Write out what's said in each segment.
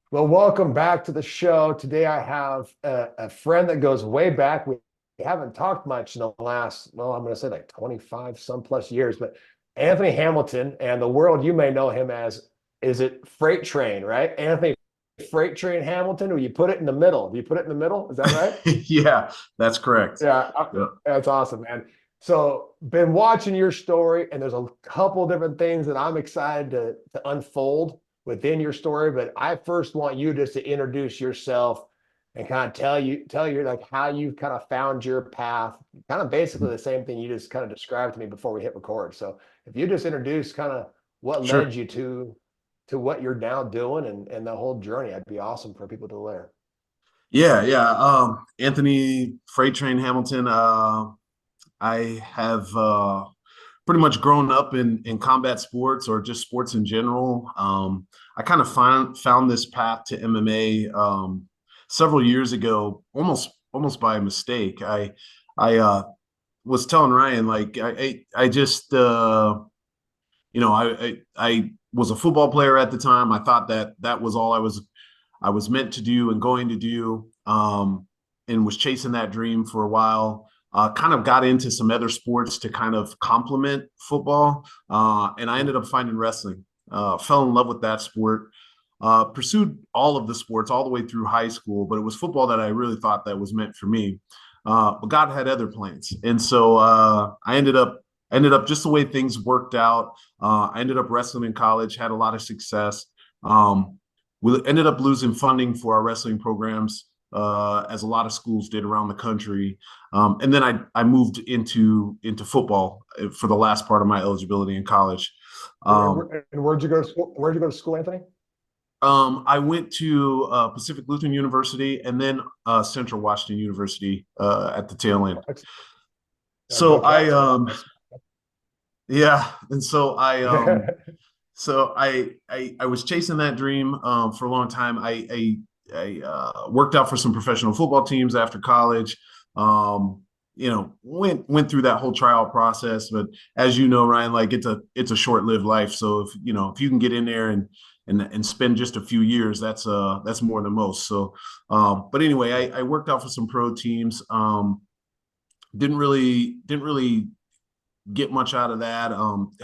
Well, welcome back to the show. Today I have a friend that goes way back. We haven't talked much in the last, well, I'm going to say like 25 some plus years, but Anthony Hamilton and the world you may know him as, is it Freight Train, right? Anthony Freight Train Hamilton, or you put it in the middle. Do you put it in the middle? Is that right? Yeah, that's correct. Yeah, Yeah. that's awesome, man. So, been watching your story, and there's a couple different things that I'm excited to unfold within your story. But I first want you just to introduce yourself and kind of tell you like how you kind of found your path, kind of basically the same thing you just kind of described to me before we hit record. So, if you just introduce kind of what led Sure. you to what you're now doing and the whole journey, that'd be awesome for people to learn. Yeah, yeah. Anthony Freight Train Hamilton. I have pretty much grown up in combat sports or just sports in general. I kind of found this path to MMA several years ago, almost by mistake. I was telling Ryan like I just I was a football player at the time. I thought that that was all I was meant to do and going to do, and was chasing that dream for a while. Kind of got into some other sports to kind of complement football, and I ended up finding wrestling. Fell in love with that sport. Pursued all of the sports all the way through high school, but it was football that I really thought that was meant for me. But God had other plans, and so I ended up just the way things worked out. I ended up wrestling in college, had a lot of success. We ended up losing funding for our wrestling programs, as a lot of schools did around the country. And then I moved into football for the last part of my eligibility in college. Um, And where'd you go to school? Where'd you go to school, Anthony? I went to Pacific Lutheran University and then Central Washington University at the tail end. Go So I, Cats, man. yeah, and so I was chasing that dream for a long time. I worked out for some professional football teams after college. Um, went through that whole trial process, but as you know, Ryan, like it's a short-lived life. So if you can get in there and spend just a few years, that's more than most. So, but anyway, I worked out for some pro teams. Didn't really get much out of that.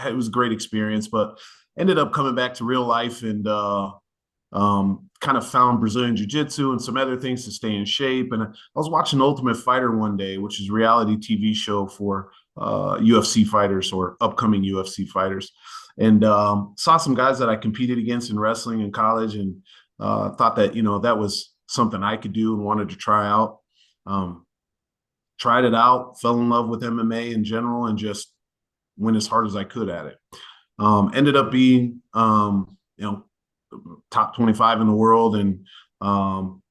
It was a great experience, but ended up coming back to real life and kind of found Brazilian Jiu-Jitsu and some other things to stay in shape. And I was watching Ultimate Fighter one day, which is a reality TV show for UFC fighters or upcoming UFC fighters, and saw some guys that I competed against in wrestling in college, and thought that that was something I could do and wanted to try out. Um, Tried it out, fell in love with MMA in general, and just went as hard as I could at it. Ended up being, top 25 in the world, and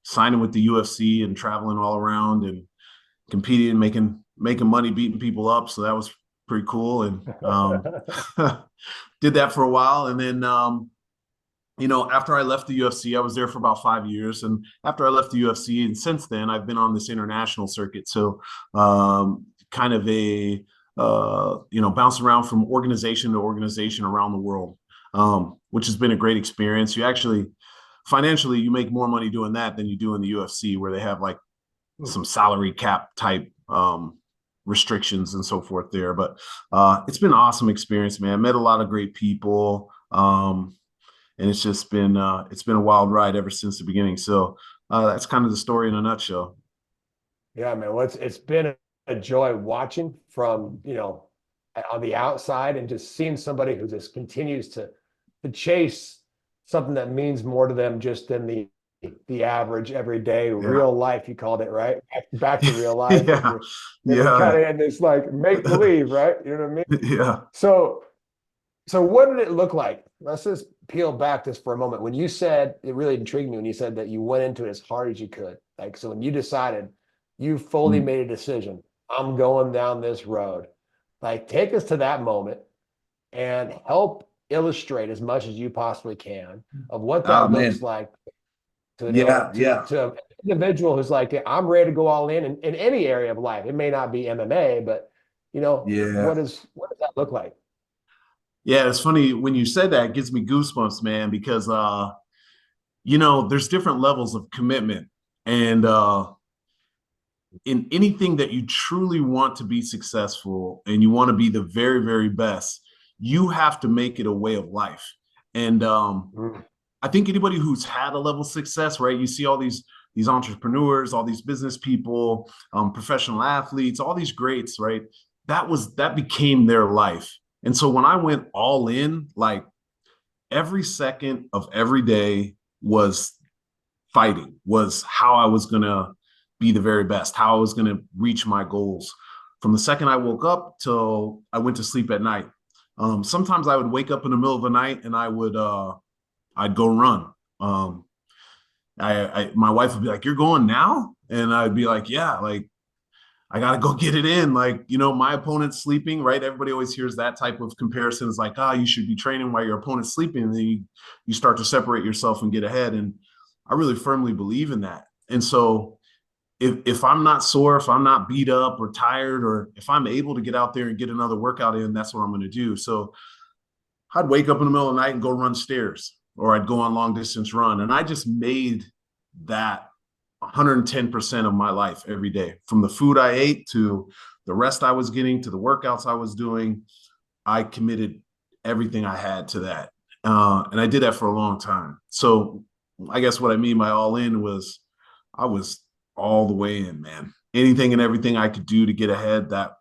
signing with the UFC and traveling all around and competing, making money, beating people up. So that was pretty cool. And did that for a while. And then, after I left the UFC, I was there for about 5 years. And after I left the UFC, and since then, I've been on this international circuit. So, kind of bouncing around from organization to organization around the world, which has been a great experience. You actually, financially, you make more money doing that than you do in the UFC, where they have like some salary cap type restrictions and so forth there. But it's been an awesome experience, man. Met a lot of great people. And it's been a wild ride ever since the beginning. So that's kind of the story in a nutshell. Yeah, man. Well, it's been a joy watching from, on the outside and just seeing somebody who just continues to chase something that means more to them just than the average everyday Yeah. real life, you called it, right? Back to real life. And Yeah. you're kind Yeah. of in this like make believe, right? You know what I mean? Yeah. So so what did it look like? Let's just peel back this for a moment. When you said it really intrigued me when you said that you went into it as hard as you could. Like so when you decided you fully Mm. made a decision, I'm going down this road. Like take us to that moment and help illustrate as much as you possibly can of what Oh that looks man. like to Yeah. Yeah. to an individual who's like, I'm ready to go all in any area of life. It may not be MMA, but Yeah. what does that look like? Yeah. It's funny when you said that, it gives me goosebumps, man, because there's different levels of commitment. And in anything that you truly want to be successful and you want to be the very, very best, you have to make it a way of life. And Mm. I think anybody who's had a level of success, right? You see all these entrepreneurs, all these business people, professional athletes, all these greats, right? That became their life. And so when I went all in, like every second of every day was fighting, was how I was gonna be the very best, how I was gonna reach my goals. From the second I woke up till I went to sleep at night. Sometimes I would wake up in the middle of the night and I'd go run. My wife would be like, "You're going now?" And I'd be like, "Yeah, like I gotta go get it in." Like, my opponent's sleeping, right? Everybody always hears that type of comparison. It's like, you should be training while your opponent's sleeping, and then you start to separate yourself and get ahead. And I really firmly believe in that. And so if I'm not sore, if I'm not beat up or tired, or if I'm able to get out there and get another workout in, that's what I'm gonna do. So I'd wake up in the middle of the night and go run stairs, or I'd go on long distance run. And I just made that 110% of my life every day, from the food I ate to the rest I was getting to the workouts I was doing. I committed everything I had to that. And I did that for a long time. So I guess what I mean by all in was I was all the way in, man. Anything and everything I could do to get ahead, that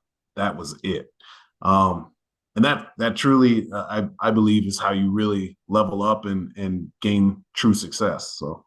was it. And that truly, I believe, is how you really level up and gain true success. So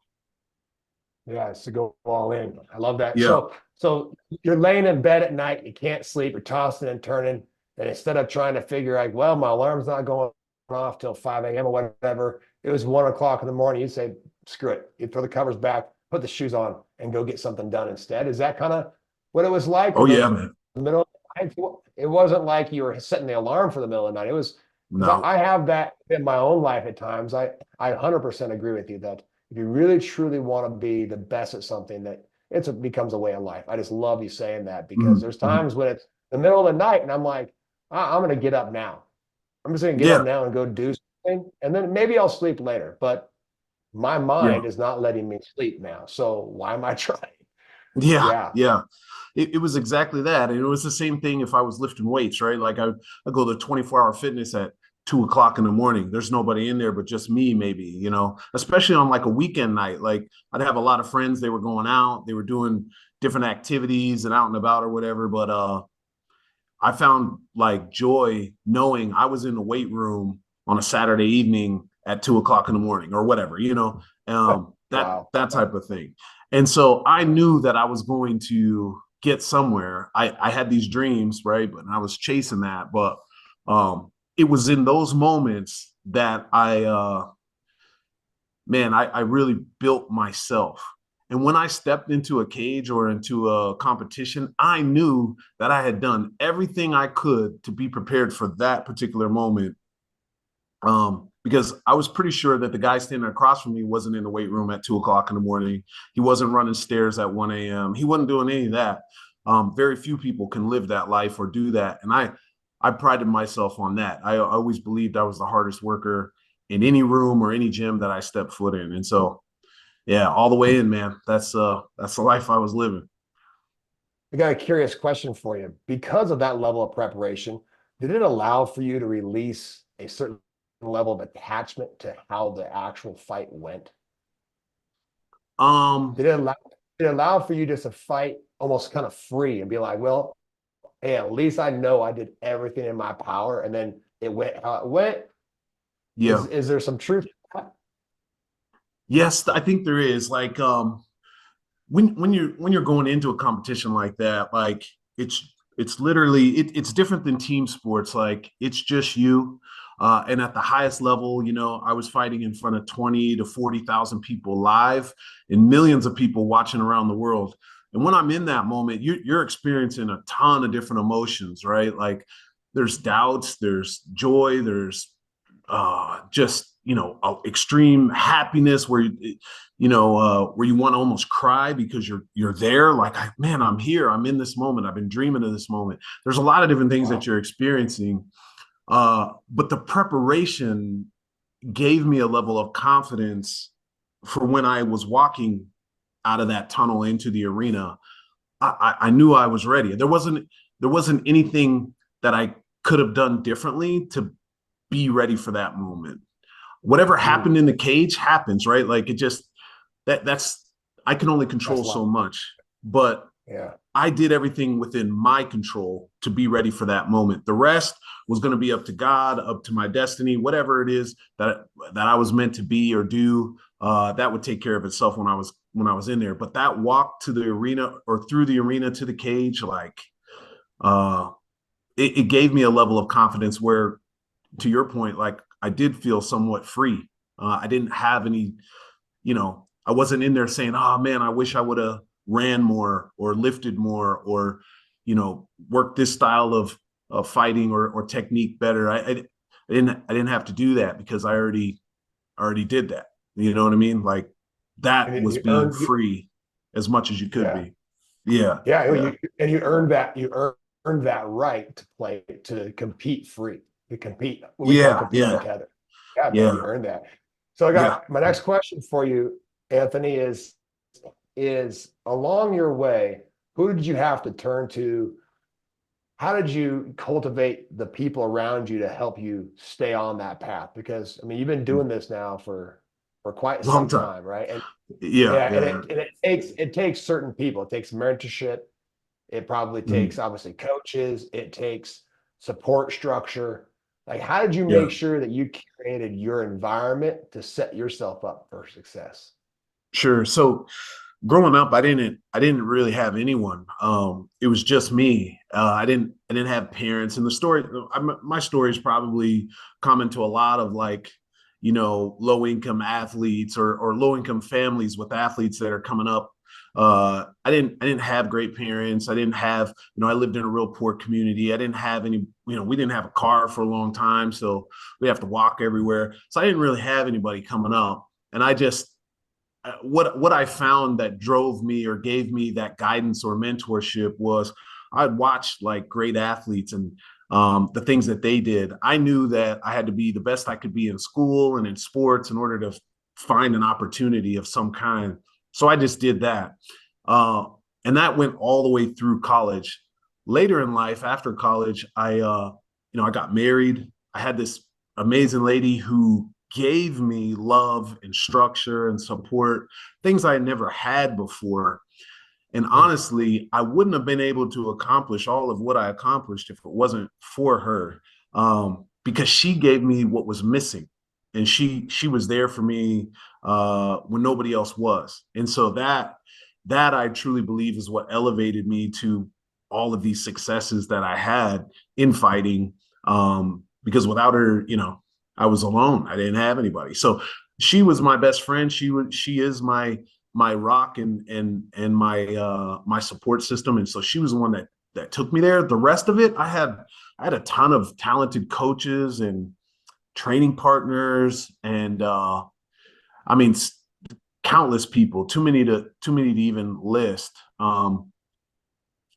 Yeah, it's to go all in. I love that. yeah. So you're laying in bed at night, you can't sleep, you're tossing and turning, and instead of trying to figure like, well, my alarm's not going off till 5 a.m. or whatever, it was 1 o'clock in the morning. You say, screw it. You throw the covers back, put the shoes on, and go get something done instead. Is that kind of what it was like Oh in yeah, those man. middle of the night? It wasn't like you were setting the alarm for the middle of the night. It was because No. I have that in my own life at times. I 100% agree with you that if you really truly want to be the best at something, that becomes a way of life. I just love you saying that because Mhm, there's mhm. times when it's the middle of the night and I'm like, I'm going to get up now. I'm just going to get up Yeah, now and go do something. And then maybe I'll sleep later, but my yeah, mind is not letting me sleep now. So why am I trying? yeah, Yeah. yeah. It was exactly that. And it was the same thing if I was lifting weights, right? Like I go to 24-hour fitness at 2 o'clock in the morning. There's nobody in there but just me, maybe, especially on like a weekend night. Like I'd have a lot of friends, they were going out, they were doing different activities and out and about or whatever. But I found like joy knowing I was in the weight room on a Saturday evening at 2 o'clock in the morning or whatever, that Wow. that type of thing. And so I knew that I was going to get somewhere. I had these dreams, right? But I was chasing that. But it was in those moments that I really built myself. And when I stepped into a cage or into a competition, I knew that I had done everything I could to be prepared for that particular moment. Because I was pretty sure that the guy standing across from me wasn't in the weight room at 2 o'clock in the morning. He wasn't running stairs at 1 a.m. He wasn't doing any of that. Very few people can live that life or do that. And I prided myself on that. I always believed I was the hardest worker in any room or any gym that I stepped foot in. And so, yeah, all the way in, man. That's the life I was living. I got a curious question for you. Because of that level of preparation, did it allow for you to release a certain level of attachment to how the actual fight went? Um, Did it allow for you just to fight almost kind of free and be like, well, hey, at least I know I did everything in my power and then it went how it went? yeah. Is there some truth to that? Yes, I think there is. Like when you're going into a competition like that, like it's literally it's different than team sports. Like it's just you. And at the highest level, I was fighting in front of 20 to 40,000 people live and millions of people watching around the world. And when I'm in that moment, you're experiencing a ton of different emotions, right? Like there's doubts, there's joy, there's just extreme happiness where you want to almost cry because you're there, like, man, I'm here, I'm in this moment, I've been dreaming of this moment. There's a lot of different things that Wow. you're experiencing, but the preparation gave me a level of confidence for when I was walking out of that tunnel into the arena, I knew I was ready. There wasn't anything that I could have done differently to be ready for that moment. Whatever Mm, happened in the cage happens, right? Like it just that's I can only control that's life. so much, but Yeah. I did everything within my control to be ready for that moment. The rest was going to be up to God, up to my destiny, whatever it is that I was meant to be or do. That would take care of itself when I was in there. But that walk to the arena or through the arena to the cage, like uh, it gave me a level of confidence where, to your point, like I did feel somewhat free. I didn't have any, I wasn't in there saying, "Oh man, I wish I would have ran more or lifted more or, worked this style of fighting or technique better." I didn't have to do that because I already did that. You know what I mean? Like And that you was you being earned, free as much as you could yeah. be. Yeah, Yeah. yeah, You earned that, earned that right to play, to compete free, to compete, what we call yeah, compete yeah, together. Yeah, man, you yeah, earned that. So I yeah. got my next question for you, Anthony, is along your way, who did you have to turn to? How did you cultivate the people around you to help you stay on that path? Because I mean, you've been doing this now for quite Long some time. time, right? And Yeah, yeah, yeah. it takes certain people. It takes mentorship. It probably takes Mhm. obviously coaches. It takes support structure. Like, how did you Yeah. make sure that you created your environment to set yourself up for success? Sure. So growing up, I didn't really have anyone. It was just me. I didn't have parents. And the story, my story is probably common to a lot of like, low income athletes or low income families with athletes that are coming up. I didn't have great parents. I didn't have, I lived in a real poor community. I didn't have any, we didn't have a car for a long time, so we have to walk everywhere. So I didn't really have anybody coming up, and I just what I found that drove me or gave me that guidance or mentorship was I'd watched like great athletes and the things that they did. I knew that I had to be the best I could be in school and in sports in order to find an opportunity of some kind. So I just did that. Uh, and that went all the way through college. Later in life, after college, I got married. I had this amazing lady who gave me love and structure and support, things I never had before. And Mm, honestly, I wouldn't have been able to accomplish all of what I accomplished if it wasn't for her, because she gave me what was missing, and she was there for me when nobody else was. And so that I truly believe is what elevated me to all of these successes that I had in fighting. Because without her, I was alone. I didn't have anybody. So she was my best friend. She is my rock and my support system. And so she was the one that took me there. The rest of it, I had a ton of talented coaches and training partners, and I mean countless people. Too many to even list.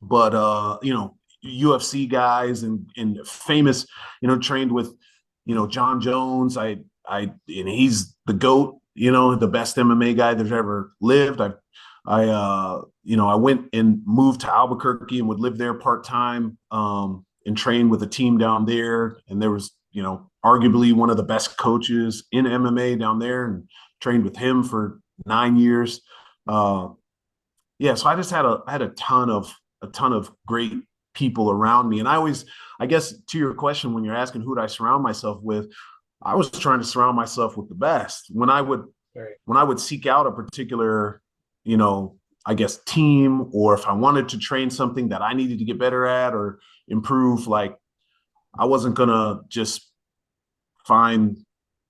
But UFC guys and famous, trained with, John Jones. And he's the GOAT, the best MMA guy that's ever lived. I went and moved to Albuquerque and would live there part-time, and train with a team down there. And there was, arguably one of the best coaches in MMA down there, and trained with him for 9 years. Uh, yeah, so I had a ton of great people around me. And I guess to your question, when you're asking who do I surround myself with, I was trying to surround myself with the best. right. When I would seek out a particular, you know, I guess team, or if I wanted to train something that I needed to get better at or improve, like I wasn't gonna just find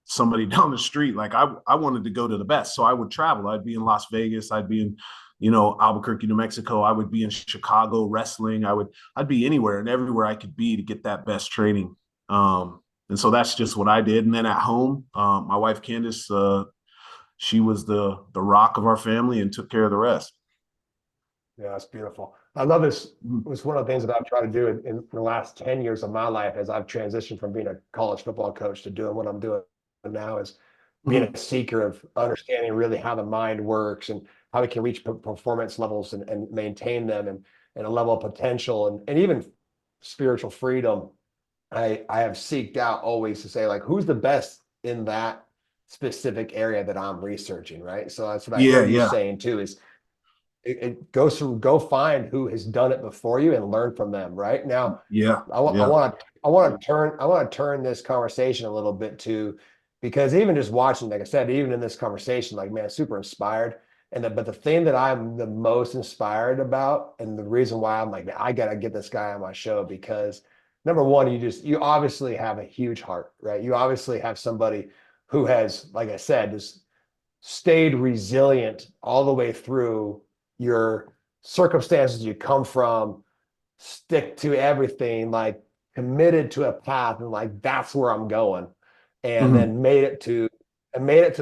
somebody down the street. Like I wanted to go to the best. So I would travel. I'd be in Las Vegas. I'd be in, Albuquerque, New Mexico. I would be in Chicago wrestling. I'd be anywhere and everywhere I could be to get that best training. And so that's just what I did. And then at home, my wife Candace, she was the rock of our family and took care of the rest. Yeah, that's beautiful. I love this. Mhm. It was one of the things that I've tried to do in the last 10 years of my life as I've transitioned from being a college football coach to doing what I'm doing now, is being Mhm. a seeker of understanding really how the mind works and how we can reach performance levels and maintain them and a level of potential and even spiritual freedom. I have seeked out always to say like who's the best in that specific area that I'm researching, right? So that's what I hear Yeah, you yeah, saying too is it goes through go find who has done it before you and learn from them, right? Now yeah, I want I yeah. want to I want to turn this conversation a little bit to because even just watching, like I said, even in this conversation, like man, super inspired. But the thing that I'm the most inspired about, and the reason why I'm like, man, I gotta get this guy on my show because number one, you obviously have a huge heart, right? You obviously have somebody who has, like I said, just stayed resilient all the way through your circumstances you come from, stick to everything, like committed to a path and like that's where I'm going. And Mhm. then made it to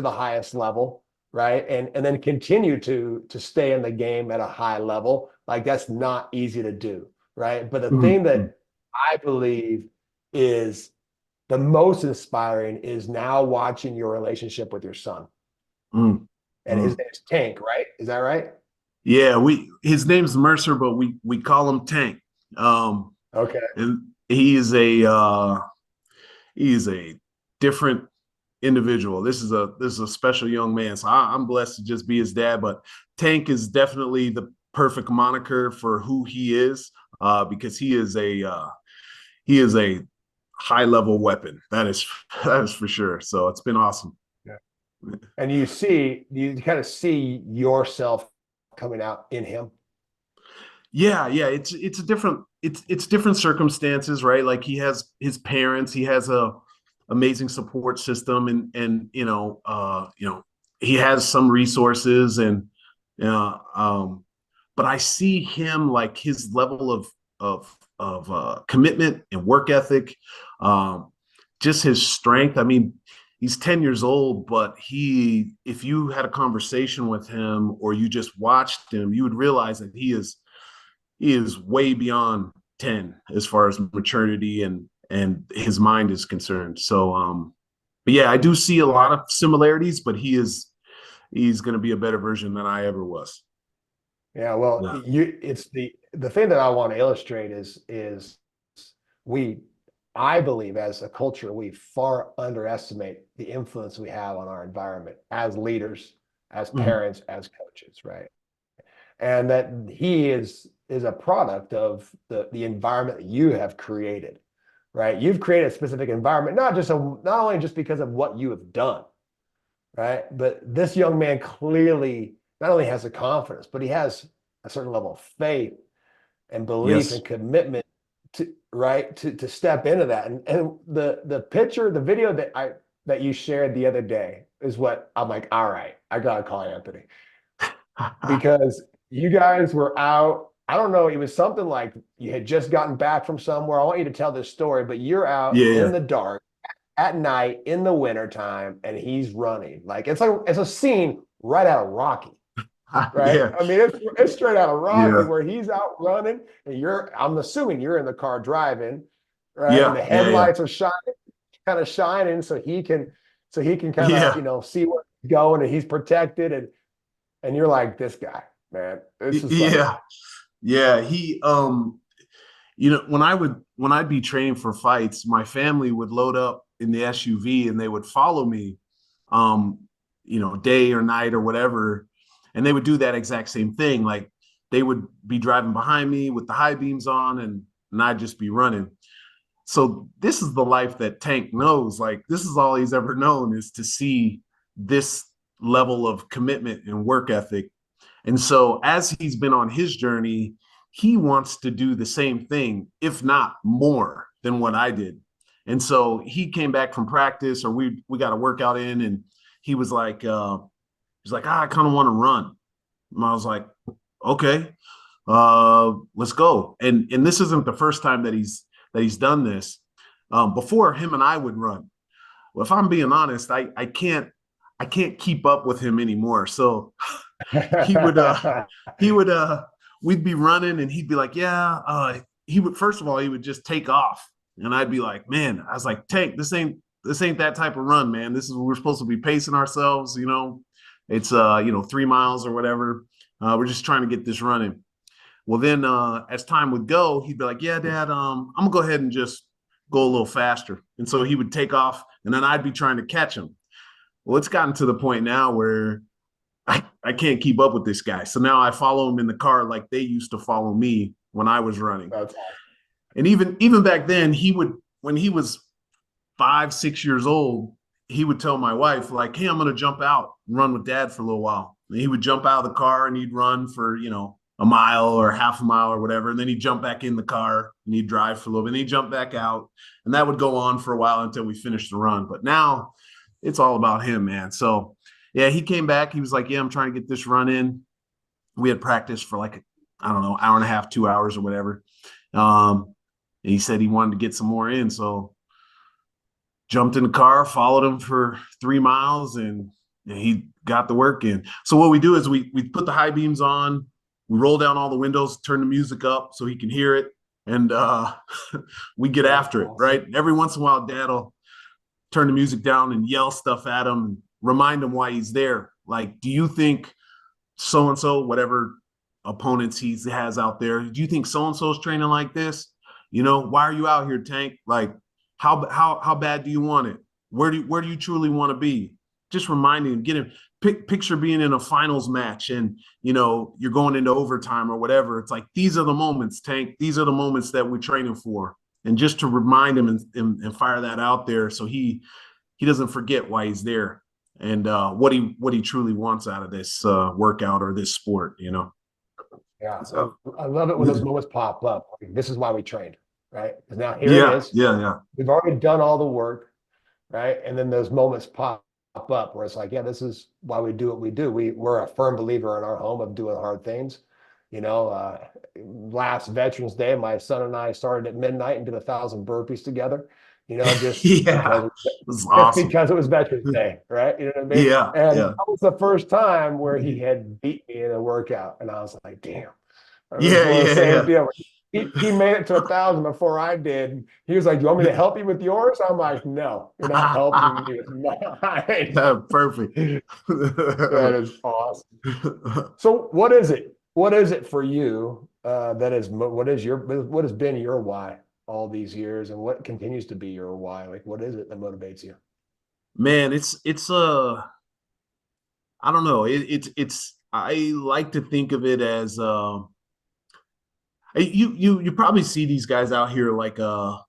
the highest level, right? And then continue to stay in the game at a high level. Like that's not easy to do, right? But the Mhm. thing that I believe is the most inspiring is now watching your relationship with your son. Mhm. And his Mhm. name is Tank, right? Is that right? Yeah, his name's Mercer, but we call him Tank. Um, Okay. and he is a different individual. This is a special young man. So I'm blessed to just be his dad. But Tank is definitely the perfect moniker for who he is, because he is a high level weapon. That is for sure. So it's been awesome. Yeah. And you kind of see yourself coming out in him. Yeah, yeah, it's a different it's different circumstances, right? Like he has his parents, he has a amazing support system, and he has some resources, and but I see him like his level of commitment and work ethic, um, just his strength. I mean, he's 10 years old, but if you had a conversation with him or you just watched him, you would realize that he is way beyond 10 as far as maturity and his mind is concerned. So but yeah, I do see a lot of similarities, but he's going to be a better version than I ever was. Yeah, well, Yeah. it's the thing that I want to illustrate is we I believe as a culture we far underestimate the influence we have on our environment as leaders, as Mhm. parents, as coaches, right? And that he is a product of the environment that you have created, right? You've created a specific environment, not only just because of what you have done, right? But this young man clearly not only has the confidence, but he has a certain level of faith and belief Yes. and commitment to right to step into that. And the picture, the video that you shared the other day is what I'm like, all right, I gotta call Anthony because you guys were out. I don't know, it was something like you had just gotten back from somewhere. I want you to tell this story, but you're out in Yeah. the dark at night in the wintertime and he's running. Like it's a scene right out of Rocky, right? Yeah. I mean, it's straight out of Rocky Yeah. where he's out running and I'm assuming you're in the car driving, right? And Yeah. the Yeah. Yeah. headlights are kind of shining so he can kind of, Yeah. see where he's going and he's protected and you're like, this guy, man, this is like, Yeah. Yeah. When I'd be training for fights, my family would load up in the SUV and they would follow me, um, day or night or whatever, and they would do that exact same thing. Like they would be driving behind me with the high beams on, and I'd just be running. So this is the life that Tank knows. Like this is all he's ever known is to see this level of commitment and work ethic. And so as he's been on his journey, he wants to do the same thing, if not more than what I did. And so he came back from practice, or we got a workout in, and he was like, I kind of want to run. And I was like, okay, let's go. And this isn't the first time that he's done this. Before him and I would run. Well, if I'm being honest, I can't keep up with him anymore. So he would he would we'd be running and he'd be like, yeah, he would first of all he would just take off. And I'd be like, man, I was like, Tank, ain't that type of run, man. This is we're supposed to be pacing ourselves, you know. It's 3 miles or whatever. We're just trying to get this running. Well, then as time would go, he'd be like, "Yeah, Dad, I'm gonna go ahead and just go a little faster." And so he would take off, and then I'd be trying to catch him. Well, it's gotten to the point now where I can't keep up with this guy. So now I follow him in the car like they used to follow me when I was running. That's And even back then, he would, when he was 5, 6 years old, he would tell my wife, like, "Hey, I'm gonna jump out and run with Dad for a little while." And he would jump out of the car and he'd run for, a mile or half a mile or whatever. And then he'd jump back in the car and he'd drive for a little bit and he'd jump back out. And that would go on for a while until we finished the run. But now it's all about him, man. So yeah, he came back. He was like, "Yeah, I'm trying to get this run in." We had practiced for like, I don't know, hour and a half, 2 hours or whatever. And he said he wanted to get some more in. So jumped in the car, followed him for 3 miles, and he got the work in. So what we do is we put the high beams on, we roll down all the windows, turn the music up so he can hear it, and we get after it, right? Every once in a while, Dad will turn the music down and yell stuff at him and remind him why he's there. Like, "Do you think so-and-so, whatever opponents he has out there, do you think so-and-so is training like this? Why are you out here, Tank? Like, how bad do you want it? Where do you truly want to be?" Just reminding him, get him, picture being in a finals match and, you're going into overtime or whatever. It's like, these are the moments, Tank. These are the moments that we're training for. And just to remind him and fire that out there so he doesn't forget why he's there and what he truly wants out of this workout or this sport, Yeah, So, I love it when those moments pop up. Like, this is why we trained, right? Because now here it yeah, is. yeah. We've already done all the work, right? And then those moments pop up where it's like, yeah, this is why we do what we do. We're a firm believer in our home of doing hard things. Last Veterans Day, my son and I started at midnight and did 1,000 burpees together. Just Yeah, because it was awesome. it was Veterans Day, right? You know what I mean? Yeah, And yeah. that was the first time where he had beat me in a workout, and I was like, damn. It was Yeah, one of the yeah, same yeah. deal. He made it to 1,000 before I did. He was like, "Do you want me to help you with yours?" I'm like, "No, you're not helping me with mine." Yeah, perfect. That is awesome. So what is it? What is it for you what has been your why all these years, and what continues to be your why? Like, what is it that motivates you? Man, it's I don't know. It's I like to think of it as you probably see these guys out here like a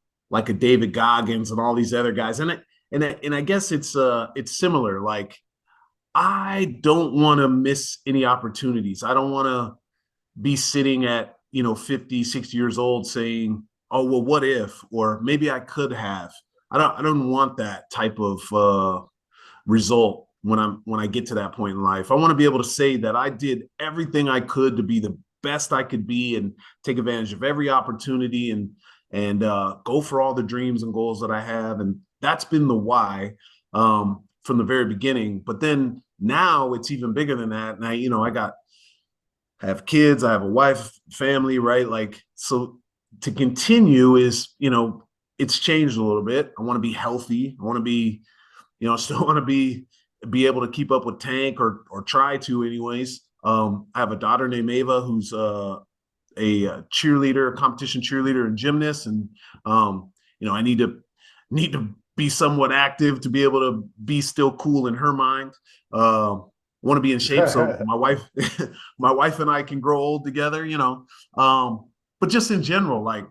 David Goggins and all these other guys, and I guess it's similar. Like, I don't want to miss any opportunities. I don't want to be sitting at 50, 60 years old saying, "Oh, well, what if?" Or maybe I could have. I don't want that type of result when I get to that point in life. I want to be able to say that I did everything I could to be the best I could be and take advantage of every opportunity and go for all the dreams and goals that I have. And that's been the why from the very beginning. But then now it's even bigger than that. And I have kids, I have a wife, family, right? Like, so to continue is, it's changed a little bit. I want to be healthy. I want to be, still want to be able to keep up with Tank or try to anyways. I have a daughter named Ava who's a cheerleader, a competition cheerleader and gymnast. And, I need to be somewhat active to be able to be still cool in her mind. Want to be in shape so my wife my wife and I can grow old together, but just in general, like,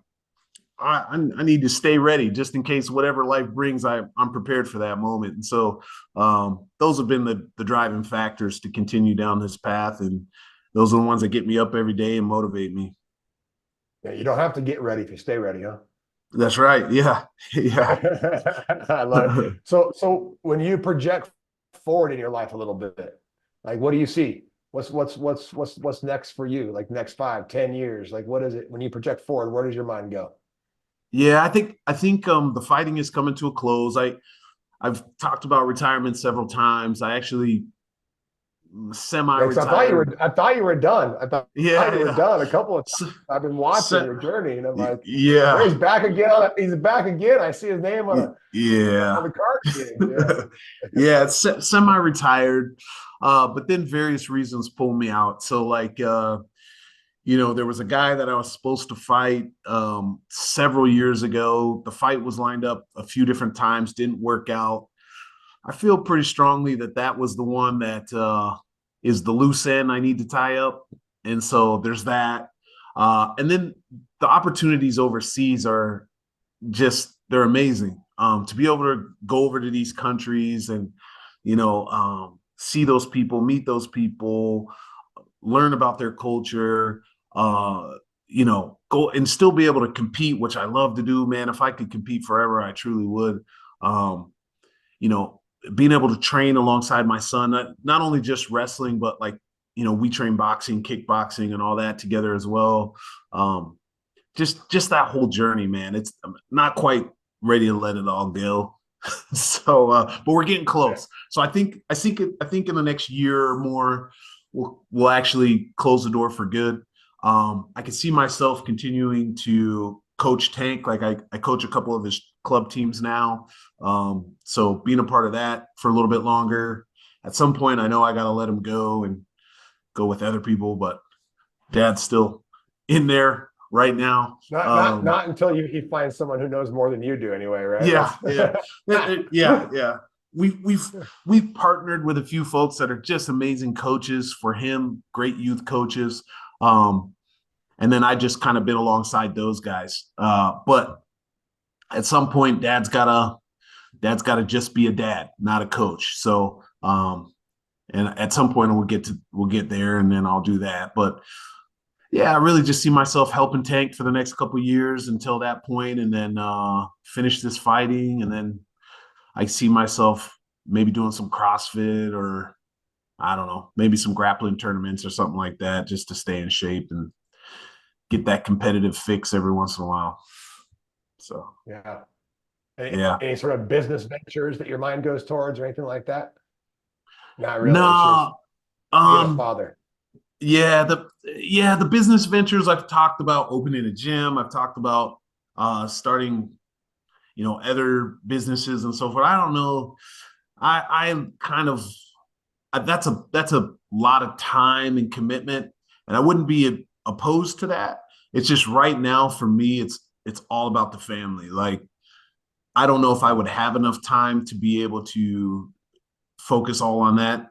I need to stay ready just in case whatever life brings. I'm prepared for that moment. And so those have been the driving factors to continue down this path, and those are the ones that get me up every day and motivate me. Yeah, you don't have to get ready if you stay ready, huh? That's right. Yeah. Yeah. I love it. So when you project forward in your life a little bit, like, what do you see? What's next for you? Like, next 5, 10 years? Like, what is it when you project forward? Where does your mind go? Yeah, I think the fighting is coming to a close. I've talked about retirement several times. I actually Because I thought you semi-retired. were, I thought you were done. I thought Yeah, you were yeah. done a couple of Se- times. I've been watching se- your journey, and I'm like, there yeah, he's back again. He's back again. I see his name on on yeah. the card again. Yeah. Yeah, it's semi-retired. But then various reasons pulled me out. So like there was a guy that I was supposed to fight several years ago. The fight was lined up a few different times, didn't work out. I feel pretty strongly that that was the one that is the loose end I need to tie up. And so there's that. And then the opportunities overseas are they're amazing. To be able to go over to these countries and, see those people, meet those people, learn about their culture, go and still be able to compete, which I love to do, man. If I could compete forever, I truly would. Um, you know, Being able to train alongside my son, not only just wrestling, but like, we train boxing, kickboxing, and all that together as well. Just that whole journey, man. I'm not quite ready to let it all go. So, but we're getting Yeah. close. So I think in the next year or more, we'll actually close the door for good. I can see myself continuing to coach Tank. Like I coach a couple of his club teams now. So being a part of that for a little bit longer. At some point, I know I got to let him go and go with other people, but Dad's still in there right now. Not until he finds someone who knows more than you do, anyway, right? Yeah, yeah, That's yeah, yeah. We've partnered with a few folks that are just amazing coaches for him, great youth coaches. Um, and then I just kind of been alongside those guys. But at some point, dad's gotta just be a dad, not a coach. So and at some point we'll get there and then I'll do that. But yeah, I really just see myself helping Tank for the next couple of years until that point, and then finish this fighting, and then I see myself maybe doing some CrossFit or I don't know, maybe some grappling tournaments or something like that, just to stay in shape and get that competitive fix every once in a while. So yeah. yeah, Any sort of business ventures that your mind goes towards or anything like that? Not really. It's just no, being a um, father. the business ventures I've talked about opening a gym. I've talked about starting other businesses and so forth. I don't know. I kind of that's a lot of time and commitment, and I wouldn't be opposed to that. It's just right now for me, it's all about the family. Like I don't know if I would have enough time to be able to focus all on that.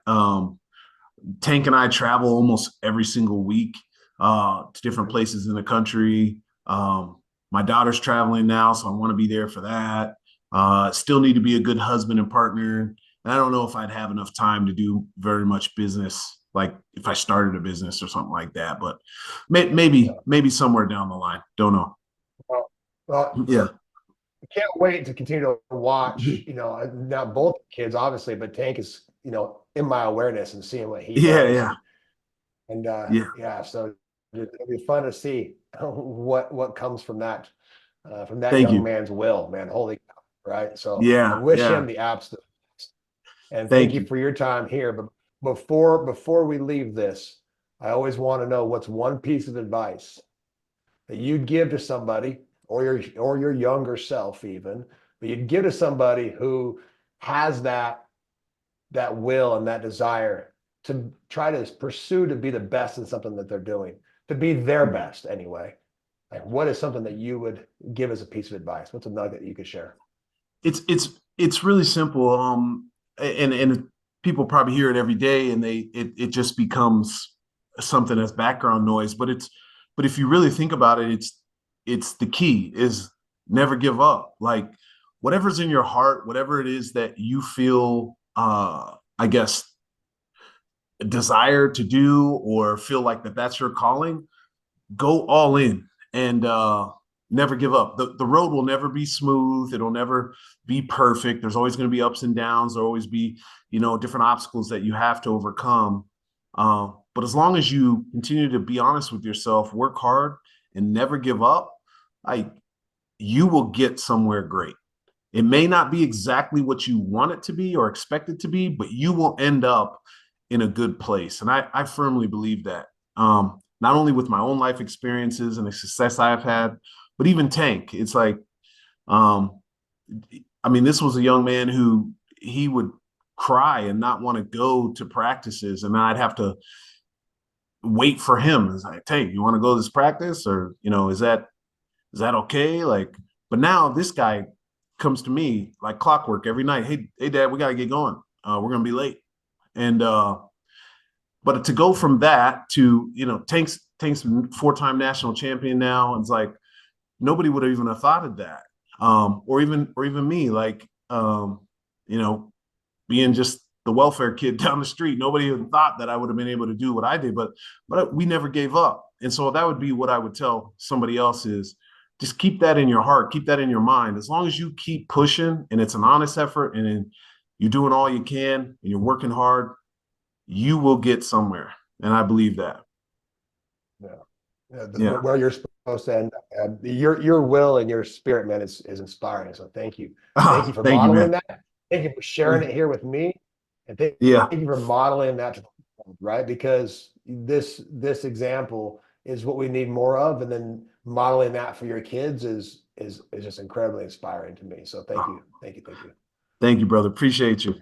Tank and I travel almost every single week to different places in the country. My daughter's traveling now, so I want to be there for that. Still need to be a good husband and partner. And I don't know if I'd have enough time to do very much business, like if I started a business or something like that. But Yeah. maybe somewhere down the line. Don't know. Well, well, Yeah. I can't wait to continue to watch, not both kids, obviously, but Tank is, in my awareness and seeing what he Yeah. does. Yeah. And Yeah. yeah, so it'll be fun to see what comes from that Thank young you. man's will, man. Holy cow, right? So I Yeah. wish him Yeah. the absolute best. And thank Thank you you. for your time here. But before we leave this, I always want to know what's one piece of advice that you'd give to somebody or your younger self even, but you'd give to somebody who has that will and that desire to try to pursue to be the best in something that they're doing, to be their best anyway. Like what is something that you would give as a piece of advice? What's a nugget you could share? It's really simple. And people probably hear it every day, and it just becomes something as background noise. But if you really think about it, it's the key is never give up. Like whatever's in your heart, whatever it is that you feel, I guess, desire to do or feel like that's your calling, go all in and never give up. The road will never be smooth. It'll never be perfect. There's always going to be ups and downs. There'll always be, different obstacles that you have to overcome. But as long as you continue to be honest with yourself, work hard and never give up, I you will get somewhere great. It may not be exactly what you want it to be or expect it to be, but you will end up in a good place. And I firmly believe that. Not only with my own life experiences and the success I've had, but even Tank. It's like, um, I mean, this was a young man who he would cry and not want to go to practices, and I'd have to wait for him. It's like, Tank, you want to go to this practice, or is that okay? Like, but now this guy comes to me like clockwork every night. Hey, Dad, we got to get going. We're gonna be late. And but to go from that to Tank's 4-time national champion now, it's like nobody would have even have thought of that, or even me, like being just the welfare kid down the street. Nobody even thought that I would have been able to do what I did, but we never gave up. And so that would be what I would tell somebody else is just keep that in your heart, keep that in your mind. As long as you keep pushing and it's an honest effort and you're doing all you can and you're working hard, you will get somewhere. And I believe that. Yeah. Yeah. Where you're supposed to end up. Your will and your spirit, man, is inspiring. So thank you. Thank you for Thank you, modeling man. that. Thank you for sharing it here with me. And thank Yeah. you for modeling that to the world, right? Because this example is what we need more of. And then modeling that for your kids is just incredibly inspiring to me. So thank you. Thank you. Thank you. Thank you, brother. Appreciate you.